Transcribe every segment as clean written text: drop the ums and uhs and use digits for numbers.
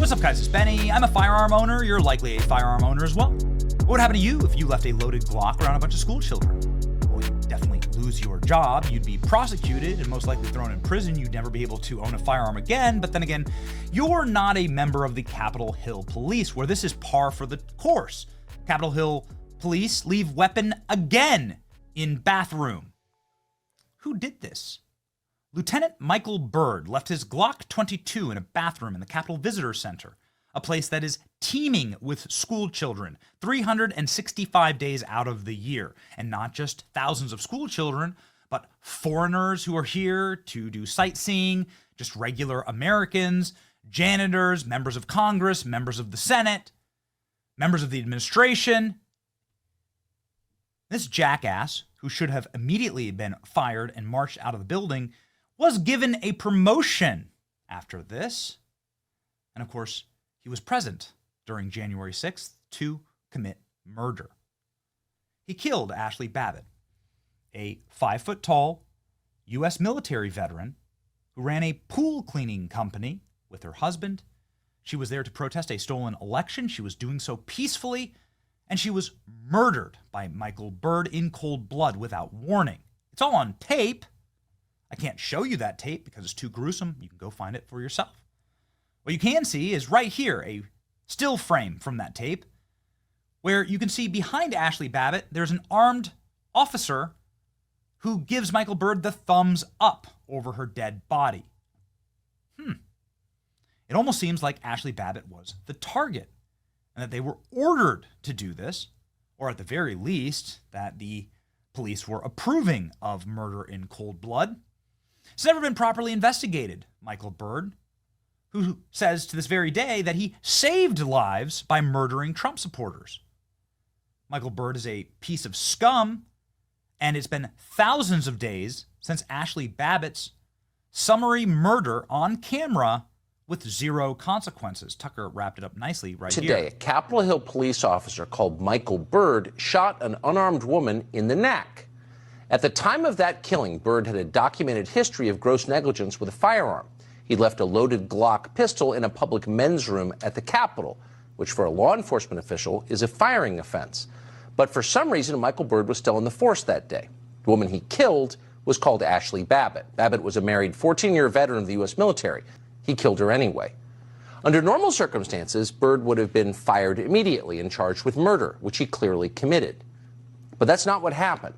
What's up, guys? It's Benny. I'm a firearm owner. You're likely a firearm owner as well. What would happen to you if you left a loaded Glock around a bunch of school children? Well, you'd definitely lose your job. You'd be prosecuted and most likely thrown in prison. You'd never be able to own a firearm again. But then again, you're not a member of the Capitol Hill Police, where this is par for the course. Capitol Hill Police leave weapon again in bathroom. Who did this? Lieutenant Michael Byrd left his Glock 22 in a bathroom in the Capitol Visitor Center, a place that is teeming with school children 365 days out of the year. And not just thousands of school children, but foreigners who are here to do sightseeing, just regular Americans, janitors, members of Congress, members of the Senate, members of the administration. This jackass, who should have immediately been fired and marched out of the building, was given a promotion after this. And of course, he was present during January 6th to commit murder. He killed Ashli Babbitt, a 5-foot-tall U.S. military veteran who ran a pool cleaning company with her husband. She was there to protest a stolen election. She was doing so peacefully, and she was murdered by Michael Byrd in cold blood without warning. It's all on tape. I can't show you that tape because it's too gruesome. You can go find it for yourself. What you can see is right here, a still frame from that tape, where you can see behind Ashli Babbitt, there's an armed officer who gives Michael Byrd the thumbs up over her dead body. It almost seems like Ashli Babbitt was the target, and that they were ordered to do this, or at the very least, that the police were approving of murder in cold blood. It's never been properly investigated, Michael Byrd, who says to this very day that he saved lives by murdering Trump supporters. Michael Byrd is a piece of scum, and it's been thousands of days since Ashli Babbitt's summary murder on camera with zero consequences. Tucker wrapped it up nicely right here. Today, a Capitol Hill police officer called Michael Byrd shot an unarmed woman in the neck. At the time of that killing, Byrd had a documented history of gross negligence with a firearm. He'd left a loaded Glock pistol in a public men's room at the Capitol, which for a law enforcement official is a firing offense. But for some reason, Michael Byrd was still in the force that day. The woman he killed was called Ashli Babbitt. Babbitt was a married 14-year veteran of the U.S. military. He killed her anyway. Under normal circumstances, Byrd would have been fired immediately and charged with murder, which he clearly committed. But that's not what happened.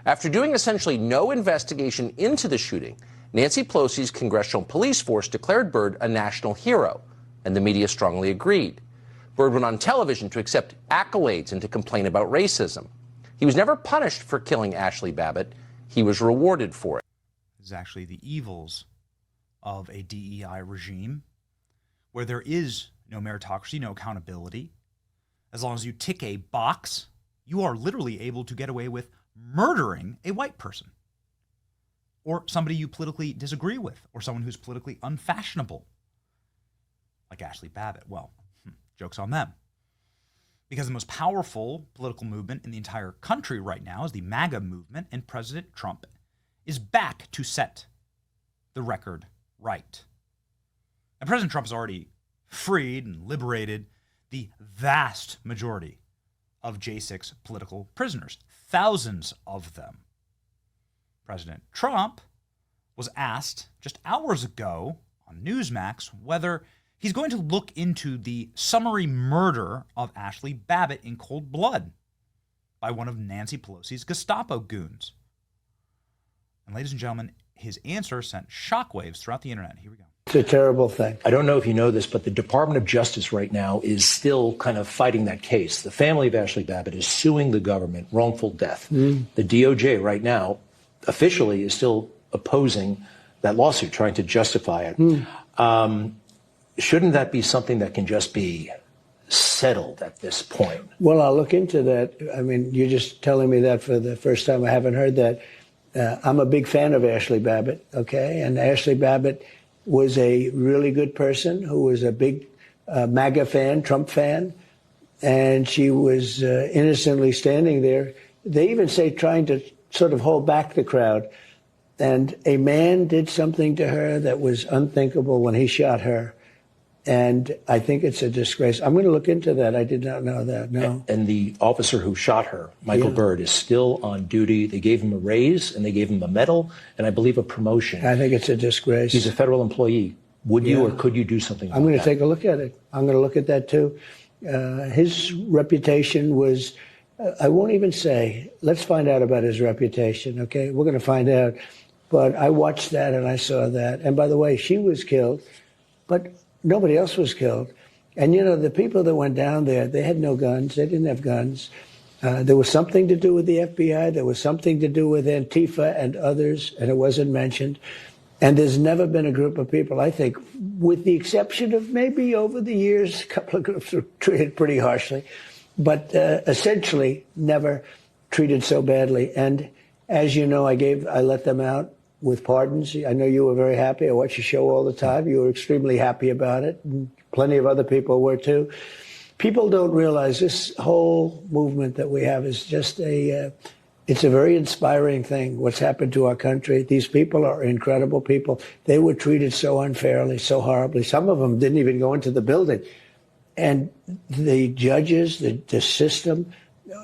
After doing essentially no investigation into the shooting, Nancy Pelosi's congressional police force declared Byrd a national hero, and the media strongly agreed. Byrd went on television to accept accolades and to complain about racism. He was never punished for killing Ashli Babbitt. He was rewarded for it. This is actually the evils of a DEI regime where there is no meritocracy, no accountability. As long as you tick a box, you are literally able to get away with murdering a white person or somebody you politically disagree with or someone who's politically unfashionable, like Ashli Babbitt. Well, joke's on them. Because the most powerful political movement in the entire country right now is the MAGA movement, and President Trump is back to set the record right. And President Trump has already freed and liberated the vast majority of J6 political prisoners, thousands of them. President Trump was asked just hours ago on Newsmax whether he's going to look into the summary murder of Ashli Babbitt in cold blood by one of Nancy Pelosi's Gestapo goons. And ladies and gentlemen, his answer sent shockwaves throughout the internet. Here we go. It's a terrible thing. I don't know if you know this, but the Department of Justice right now is still kind of fighting that case. The family of Ashli Babbitt is suing the government, wrongful death. The DOJ right now officially is still opposing that lawsuit, trying to justify it. Shouldn't that be something that can just be settled at this point? Well, I'll look into that. I mean, you're just telling me that for the first time. I haven't heard that. I'm a big fan of Ashli Babbitt, okay? And Ashli Babbitt was a really good person who was a big MAGA fan, Trump fan, and she was innocently standing there. They even say trying to sort of hold back the crowd. And a man did something to her that was unthinkable when he shot her. And I think it's a disgrace. I'm going to look into that. I did not know that, no. And the officer who shot her, Michael Yeah. Byrd, is still on duty. They gave him a raise, and they gave him a medal, and I believe a promotion. I think it's a disgrace. He's a federal employee. Would you Yeah. or could you do something about I'm going to that? take a look at it. I'm going to look at that too. His reputation was, I won't even say, let's find out about his reputation, okay? We're going to find out. But I watched that and I saw that. And by the way, she was killed, but nobody else was killed. And you know, the people that went down there, they had no guns. They didn't have guns. There was something to do with the FBI. There was something to do with Antifa and others, and it wasn't mentioned. And there's never been a group of people, I think, with the exception of maybe over the years, a couple of groups were treated pretty harshly, but essentially never treated so badly. And as you know, I let them out with pardons. I know you were very happy. I watch your show all the time. You were extremely happy about it. And plenty of other people were too. People don't realize this whole movement that we have is just it's a very inspiring thing, what's happened to our country. These people are incredible people. They were treated so unfairly, so horribly. Some of them didn't even go into the building. And the judges, the system,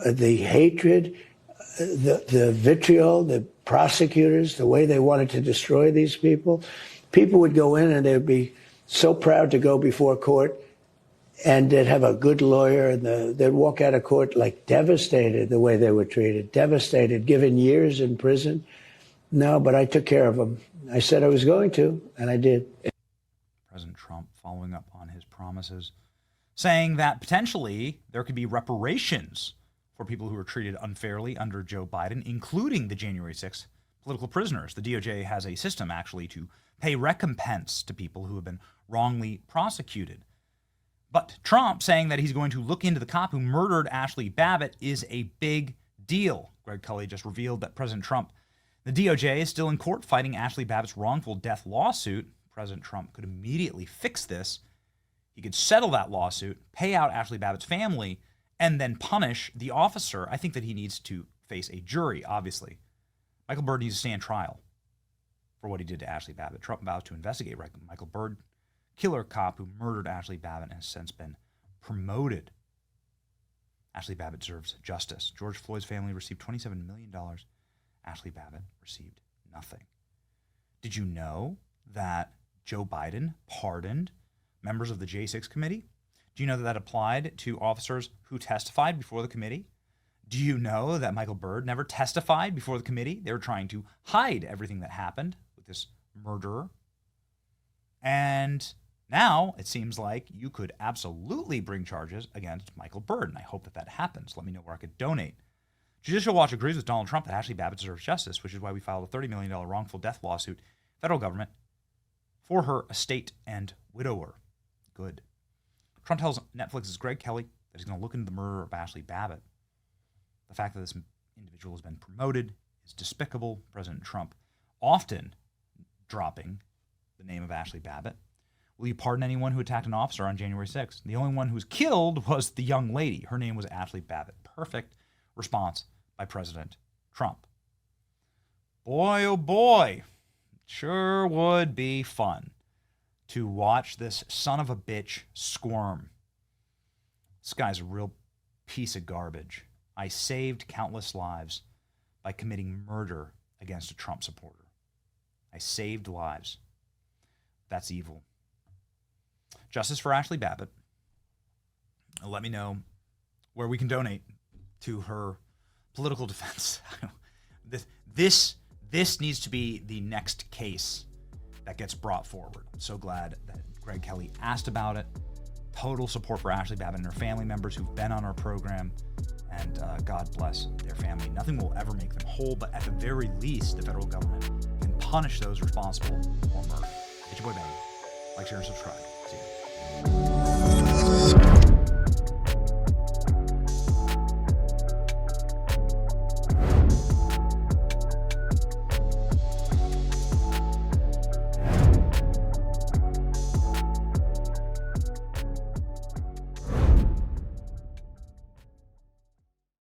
the hatred, the vitriol, the prosecutors, the way they wanted to destroy these people would go in and they'd be so proud to go before court, and they'd have a good lawyer, and they'd walk out of court like devastated the way they were treated, devastated, given years in prison. No, but I took care of them. I said I was going to, and I did. President Trump following up on his promises, saying that potentially there could be reparations for people who were treated unfairly under Joe Biden, including the January 6th political prisoners. The DOJ has a system actually to pay recompense to people who have been wrongly prosecuted. But Trump saying that he's going to look into the cop who murdered Ashli Babbitt is a big deal. Greg Kelly just revealed that President Trump, the DOJ, is still in court fighting Ashli Babbitt's wrongful death lawsuit. President Trump could immediately fix this. He could settle that lawsuit, pay out Ashli Babbitt's family, and then punish the officer. I think that he needs to face a jury, obviously. Michael Byrd needs to stand trial for what he did to Ashli Babbitt. Trump vows to investigate Michael Byrd, killer cop who murdered Ashli Babbitt and has since been promoted. Ashli Babbitt deserves justice. George Floyd's family received $27 million. Ashli Babbitt received nothing. Did you know that Joe Biden pardoned members of the J6 committee? Do you know that that applied to officers who testified before the committee? Do you know that Michael Byrd never testified before the committee? They were trying to hide everything that happened with this murderer. And now it seems like you could absolutely bring charges against Michael Byrd, and I hope that that happens. Let me know where I could donate. Judicial Watch agrees with Donald Trump that Ashli Babbitt deserves justice, which is why we filed a $30 million wrongful death lawsuit, federal government, for her estate and widower. Good. Trump tells Netflix's Greg Kelly that he's going to look into the murder of Ashli Babbitt. The fact that this individual has been promoted is despicable. President Trump often dropping the name of Ashli Babbitt. Will you pardon anyone who attacked an officer on January 6th? The only one who was killed was the young lady. Her name was Ashli Babbitt. Perfect response by President Trump. Boy, oh boy, sure would be fun to watch this son of a bitch squirm. This guy's a real piece of garbage. I saved countless lives by committing murder against a Trump supporter. I saved lives. That's evil. Justice for Ashli Babbitt. Let me know where we can donate to her political defense. This needs to be the next case that gets brought forward. I'm so glad that Greg Kelly asked about it. Total support for Ashli Babbitt and her family members who've been on our program, and God bless their family. Nothing will ever make them whole, but at the very least, the federal government can punish those responsible for murder. It's your boy Ben. Like, share, and subscribe.